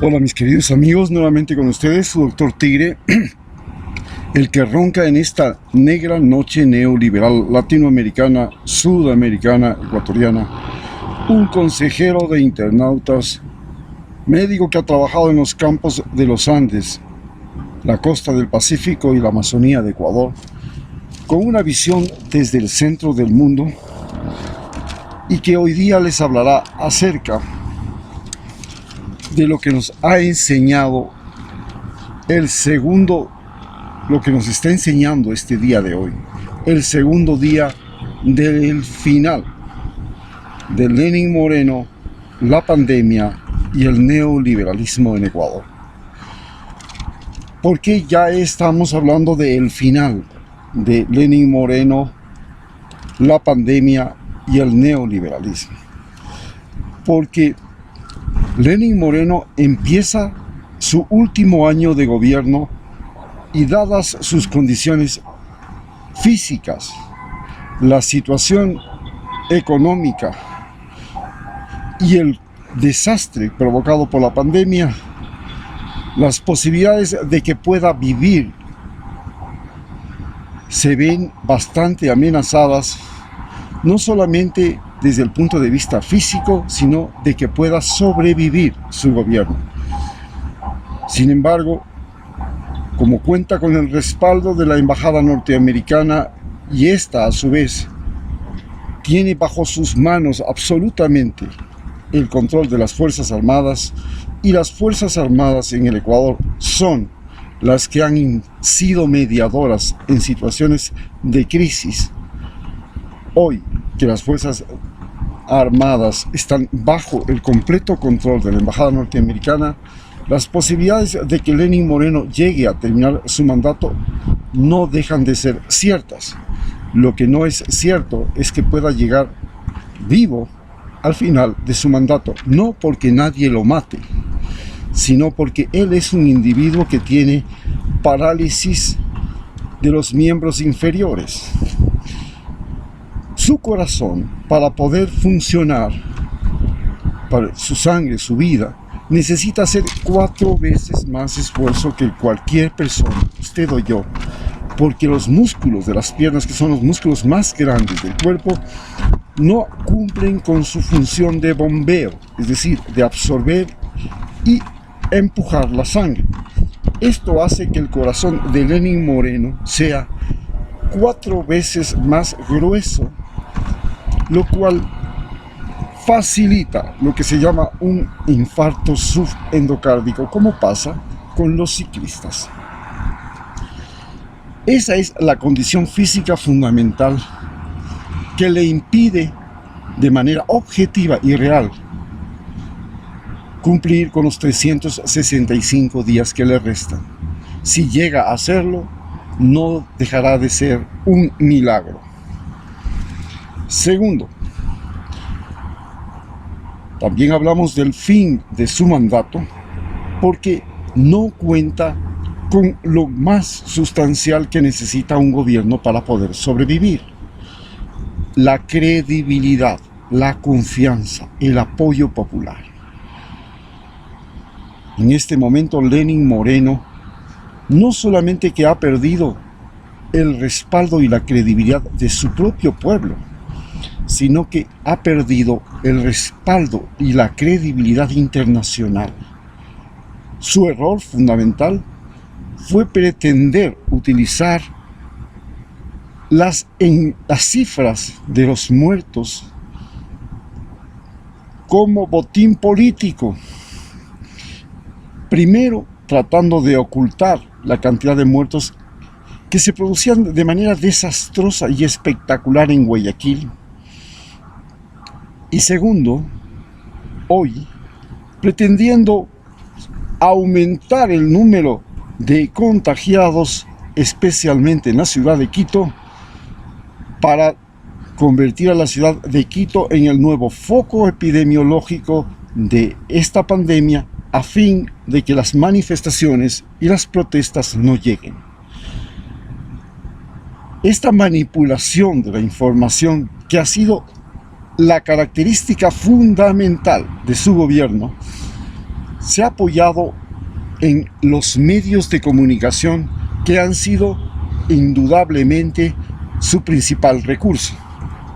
Hola mis queridos amigos, nuevamente con ustedes, su doctor Tigre, el que ronca en esta negra noche neoliberal latinoamericana, sudamericana, ecuatoriana, un consejero de internautas, médico que ha trabajado en los campos de los Andes, la costa del Pacífico y la Amazonía de Ecuador, con una visión desde el centro del mundo y que hoy día les hablará acerca de lo que nos ha enseñado lo que nos está enseñando este día de hoy, el segundo día del final de Lenín Moreno, la pandemia y el neoliberalismo en Ecuador. Porque ya estamos hablando del final de Lenín Moreno, la pandemia y el neoliberalismo. Porque Lenín Moreno empieza su último año de gobierno y, dadas sus condiciones físicas, la situación económica y el desastre provocado por la pandemia, las posibilidades de que pueda vivir se ven bastante amenazadas, no solamente desde el punto de vista físico, sino de que pueda sobrevivir su gobierno. Sin embargo, como cuenta con el respaldo de la embajada norteamericana y esta a su vez tiene bajo sus manos absolutamente el control de las Fuerzas Armadas, y las Fuerzas Armadas en el Ecuador son las que han sido mediadoras en situaciones de crisis. Hoy que las Fuerzas Armadas están bajo el completo control de la embajada norteamericana, las posibilidades de que Lenín Moreno llegue a terminar su mandato no dejan de ser ciertas. Lo que no es cierto es que pueda llegar vivo al final de su mandato, no porque nadie lo mate, sino porque él es un individuo que tiene parálisis de los miembros inferiores. Su corazón, para poder funcionar, para su sangre, su vida, necesita hacer 4 veces más esfuerzo que cualquier persona, usted o yo, porque los músculos de las piernas, que son los músculos más grandes del cuerpo, no cumplen con su función de bombeo, es decir, de absorber y empujar la sangre. Esto hace que el corazón de Lenín Moreno sea 4 veces más grueso, lo cual facilita lo que se llama un infarto subendocárdico, como pasa con los ciclistas. Esa es la condición física fundamental que le impide de manera objetiva y real cumplir con los 365 días que le restan. Si llega a hacerlo, no dejará de ser un milagro. Segundo, también hablamos del fin de su mandato porque no cuenta con lo más sustancial que necesita un gobierno para poder sobrevivir: la credibilidad, la confianza, el apoyo popular. En este momento Lenín Moreno no solamente que ha perdido el respaldo y la credibilidad de su propio pueblo, sino que ha perdido el respaldo y la credibilidad internacional. Su error fundamental fue pretender utilizar las cifras de los muertos como botín político. Primero, tratando de ocultar la cantidad de muertos que se producían de manera desastrosa y espectacular en Guayaquil. Y segundo, hoy, pretendiendo aumentar el número de contagiados, especialmente en la ciudad de Quito, para convertir a la ciudad de Quito en el nuevo foco epidemiológico de esta pandemia, a fin de que las manifestaciones y las protestas no lleguen. Esta manipulación de la información, que ha sido la característica fundamental de su gobierno, se ha apoyado en los medios de comunicación que han sido indudablemente su principal recurso.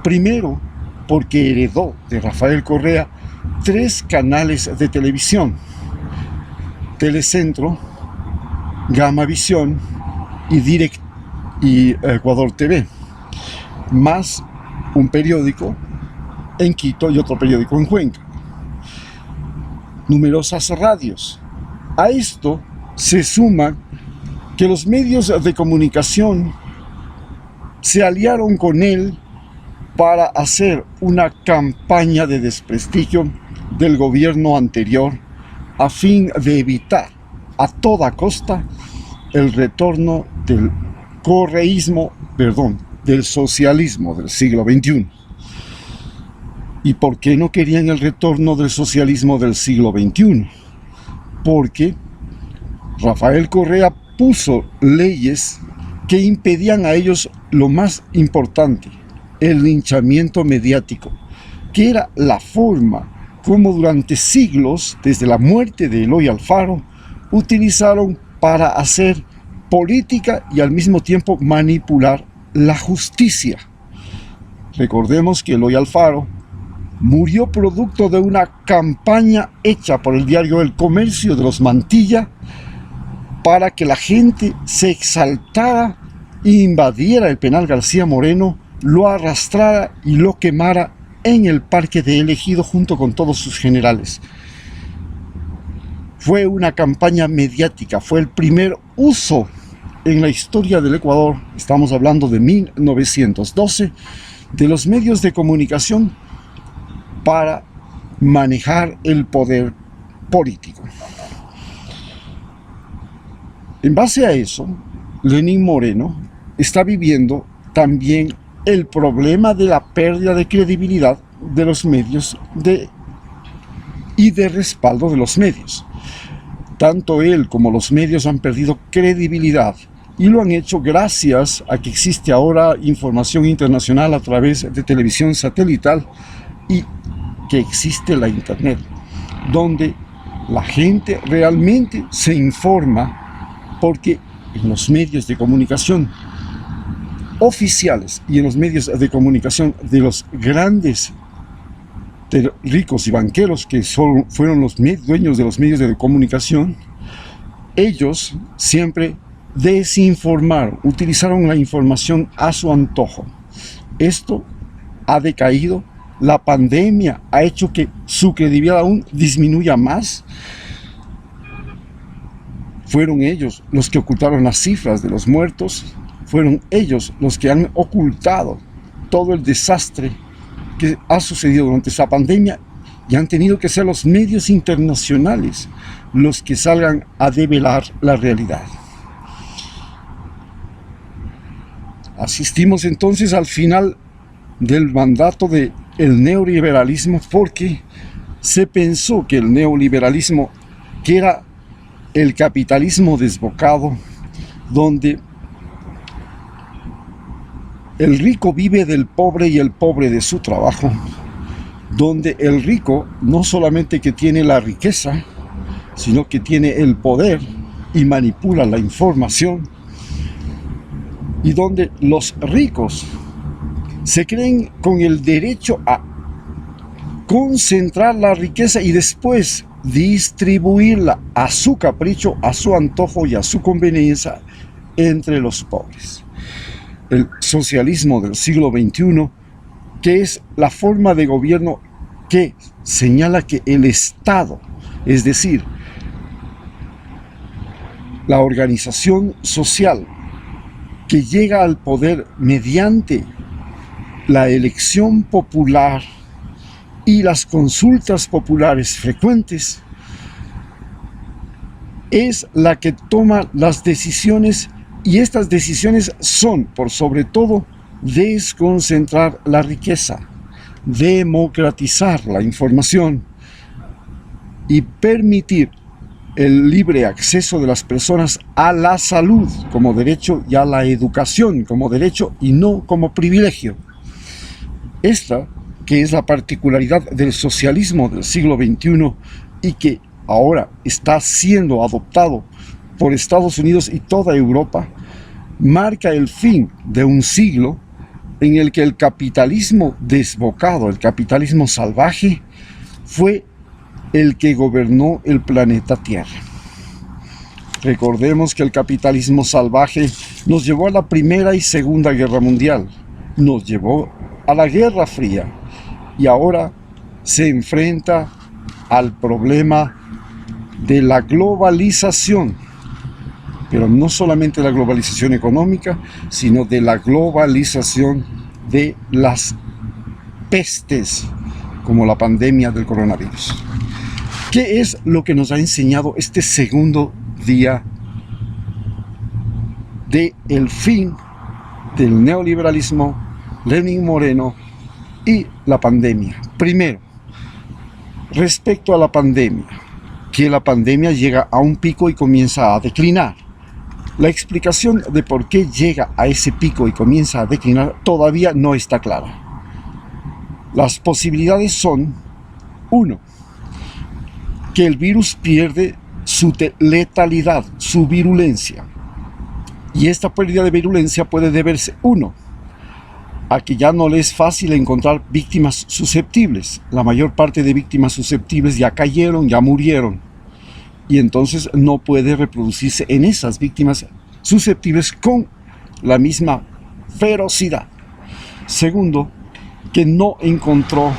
Primero, porque heredó de Rafael Correa 3 canales de televisión: Telecentro, Gamavisión y Ecuador TV, más un periódico en Quito y otro periódico en Cuenca. Numerosas radios. A esto se suma que los medios de comunicación se aliaron con él para hacer una campaña de desprestigio del gobierno anterior a fin de evitar a toda costa el retorno del del socialismo del siglo XXI. ¿Y por qué no querían el retorno del socialismo del siglo XXI? Porque Rafael Correa puso leyes que impedían a ellos lo más importante, el linchamiento mediático, que era la forma como durante siglos, desde la muerte de Eloy Alfaro, utilizaron para hacer política y al mismo tiempo manipular la justicia. Recordemos que Eloy Alfaro murió producto de una campaña hecha por el diario El Comercio de los Mantilla para que la gente se exaltara e invadiera el penal García Moreno, lo arrastrara y lo quemara en el Parque de El Ejido junto con todos sus generales. Fue una campaña mediática, fue el primer uso en la historia del Ecuador, estamos hablando de 1912, de los medios de comunicación para manejar el poder político. En base a eso, Lenín Moreno está viviendo también el problema de la pérdida de credibilidad de los medios y de respaldo de los medios. Tanto él como los medios han perdido credibilidad y lo han hecho gracias a que existe ahora información internacional a través de televisión satelital y que existe la internet, donde la gente realmente se informa, porque en los medios de comunicación oficiales y en los medios de comunicación de los grandes ricos y banqueros que fueron los dueños de los medios de comunicación, ellos siempre desinformaron, utilizaron la información a su antojo. Esto ha decaído. La pandemia ha hecho que su credibilidad aún disminuya más. Fueron ellos los que ocultaron las cifras de los muertos, fueron ellos los que han ocultado todo el desastre que ha sucedido durante esta pandemia, y han tenido que ser los medios internacionales los que salgan a develar la realidad. Asistimos entonces al final del mandato del neoliberalismo, porque se pensó que el neoliberalismo, que era el capitalismo desbocado, donde el rico vive del pobre y el pobre de su trabajo, donde el rico no solamente que tiene la riqueza, sino que tiene el poder y manipula la información, y donde los ricos se creen con el derecho a concentrar la riqueza y después distribuirla a su capricho, a su antojo y a su conveniencia entre los pobres. El socialismo del siglo XXI, que es la forma de gobierno que señala que el Estado, es decir, la organización social que llega al poder mediante la elección popular y las consultas populares frecuentes, es la que toma las decisiones, y estas decisiones son, por sobre todo, desconcentrar la riqueza, democratizar la información y permitir el libre acceso de las personas a la salud como derecho y a la educación como derecho y no como privilegio. Esta, que es la particularidad del socialismo del siglo XXI y que ahora está siendo adoptado por Estados Unidos y toda Europa, marca el fin de un siglo en el que el capitalismo desbocado, el capitalismo salvaje, fue el que gobernó el planeta Tierra. Recordemos que el capitalismo salvaje nos llevó a la Primera y Segunda Guerra Mundial, nos llevó a la Guerra Fría y ahora se enfrenta al problema de la globalización, pero no solamente la globalización económica, sino de la globalización de las pestes, como la pandemia del coronavirus. ¿Qué es lo que nos ha enseñado este segundo día del fin del neoliberalismo, Lenin Moreno y la pandemia? Primero, respecto a la pandemia, que la pandemia llega a un pico y comienza a declinar. La explicación de por qué llega a ese pico y comienza a declinar todavía no está clara. Las posibilidades son: 1, que el virus pierde su letalidad, su virulencia. Y esta pérdida de virulencia puede deberse, 1, a que ya no le es fácil encontrar víctimas susceptibles. La mayor parte de víctimas susceptibles ya cayeron, ya murieron. Y entonces no puede reproducirse en esas víctimas susceptibles con la misma ferocidad. Segundo, que no encontró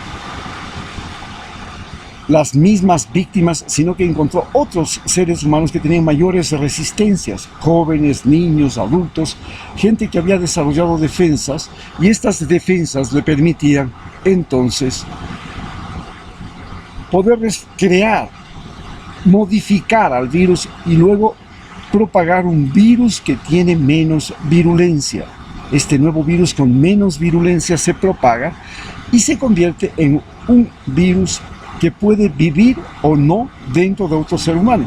las mismas víctimas, sino que encontró otros seres humanos que tenían mayores resistencias, jóvenes, niños, adultos, gente que había desarrollado defensas, y estas defensas le permitían entonces poder crear, modificar al virus y luego propagar un virus que tiene menos virulencia. Este nuevo virus con menos virulencia se propaga y se convierte en un virus que puede vivir o no dentro de otro ser humano.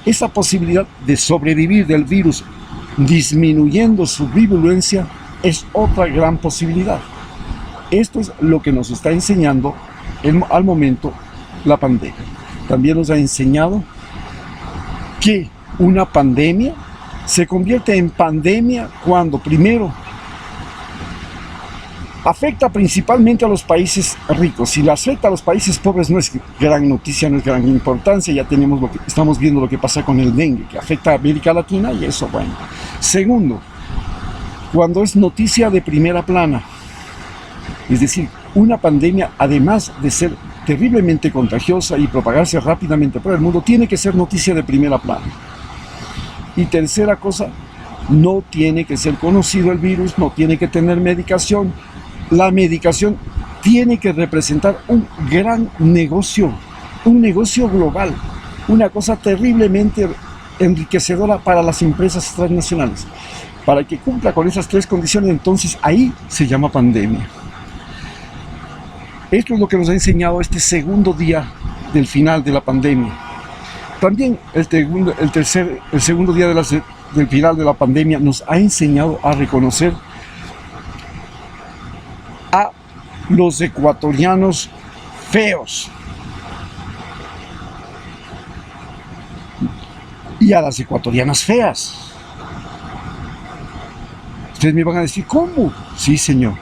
Esa posibilidad de sobrevivir del virus disminuyendo su virulencia es otra gran posibilidad. Esto es lo que nos está enseñando al momento la pandemia. También nos ha enseñado que una pandemia se convierte en pandemia cuando, primero, afecta principalmente a los países ricos. Si la afecta a los países pobres no es gran noticia, no es gran importancia. Ya estamos viendo lo que pasa con el dengue, que afecta a América Latina, y eso, bueno. Segundo, cuando es noticia de primera plana, es decir, una pandemia, además de ser terriblemente contagiosa y propagarse rápidamente por el mundo, tiene que ser noticia de primera plana. Y tercera cosa, no tiene que ser conocido el virus, no tiene que tener medicación. La medicación tiene que representar un gran negocio, un negocio global, una cosa terriblemente enriquecedora para las empresas transnacionales. Para que cumpla con esas tres condiciones, entonces ahí se llama pandemia. Esto es lo que nos ha enseñado este segundo día del final de la pandemia. También el segundo día del final de la pandemia nos ha enseñado a reconocer a los ecuatorianos feos y a las ecuatorianas feas. Ustedes me van a decir, ¿cómo? Sí, señor.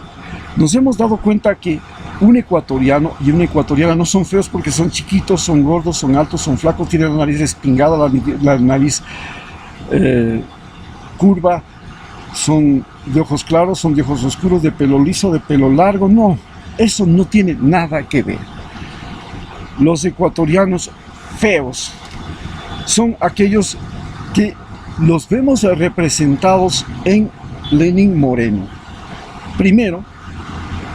Nos hemos dado cuenta que un ecuatoriano y una ecuatoriana no son feos porque son chiquitos, son gordos, son altos, son flacos, tienen la nariz respingada, la nariz curva, son de ojos claros, son de ojos oscuros, de pelo liso, de pelo largo. No, eso no tiene nada que ver. Los ecuatorianos feos son aquellos que los vemos representados en Lenin Moreno. Primero,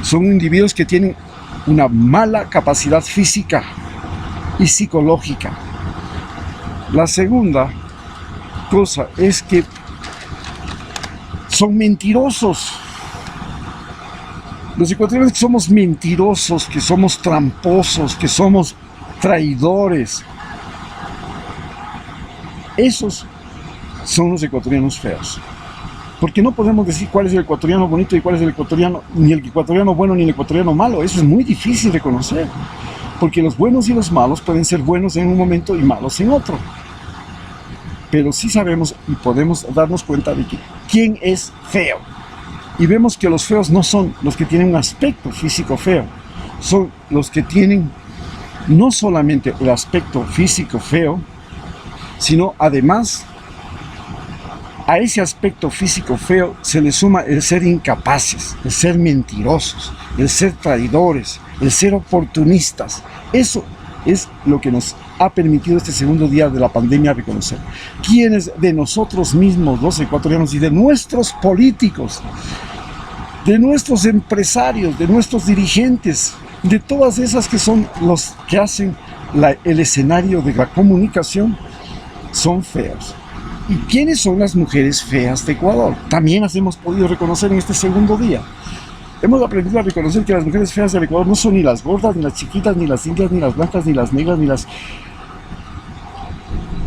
son individuos que tienen una mala capacidad física y psicológica. La segunda cosa es que son mentirosos. Los ecuatorianos que somos mentirosos, que somos tramposos, que somos traidores. Esos son los ecuatorianos feos. Porque no podemos decir cuál es el ecuatoriano bonito y cuál es el ecuatoriano, ni el ecuatoriano bueno ni el ecuatoriano malo. Eso es muy difícil de conocer. porque los buenos y los malos pueden ser buenos en un momento y malos en otro. Pero sí sabemos y podemos darnos cuenta de que quién es feo. Y vemos que los feos no son los que tienen un aspecto físico feo, son los que tienen no solamente el aspecto físico feo, sino además a ese aspecto físico feo se le suma el ser incapaces, el ser mentirosos, el ser traidores, el ser oportunistas. Eso es lo que nos ha permitido este segundo día de la pandemia reconocer. ¿Quiénes de nosotros mismos, los ecuatorianos, y de nuestros políticos, de nuestros empresarios, de nuestros dirigentes, de todas esas que son los que hacen el escenario de la comunicación, son feos? ¿Y quiénes son las mujeres feas de Ecuador? También las hemos podido reconocer en este segundo día. Hemos aprendido a reconocer que las mujeres feas del Ecuador no son ni las gordas, ni las chiquitas, ni las indias, ni las blancas, ni las negras,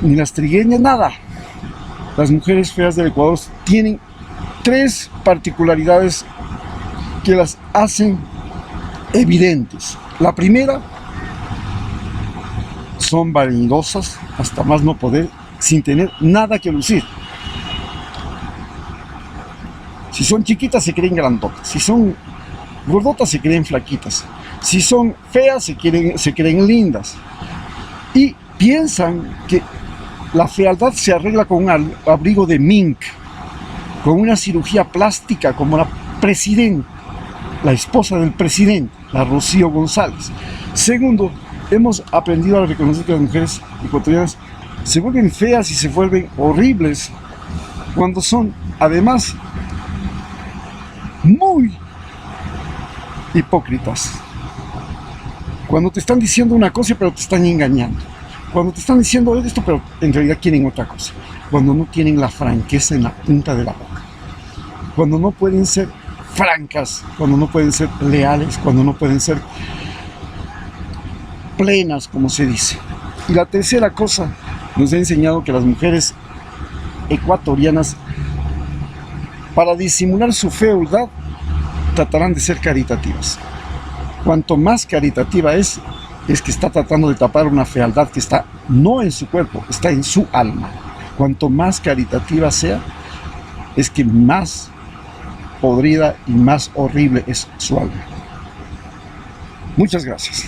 ni las trigueñas, nada. Las mujeres feas del Ecuador tienen 3 particularidades que las hacen evidentes. La primera, son vanidosas hasta más no poder, sin tener nada que lucir. Si son chiquitas se creen grandotas, si son gordotas se creen flaquitas, si son feas se creen lindas, y piensan que la fealdad se arregla con un abrigo de mink, con una cirugía plástica como la presidenta, la esposa del presidente, la Rocío González. Segundo, hemos aprendido a reconocer que las mujeres ecuatorianas se vuelven feas y se vuelven horribles cuando son, además, muy hipócritas. Cuando te están diciendo una cosa pero te están engañando. Cuando te están diciendo esto pero en realidad quieren otra cosa. Cuando no tienen la franqueza en la punta de la boca. Cuando no pueden ser francas, cuando no pueden ser leales, cuando no pueden ser plenas, como se dice. Y la tercera cosa, nos ha enseñado que las mujeres ecuatorianas, para disimular su fealdad, tratarán de ser caritativas. Cuanto más caritativa es que está tratando de tapar una fealdad que está no en su cuerpo, está en su alma. Cuanto más caritativa sea, es que más podrida y más horrible es su alma. Muchas gracias.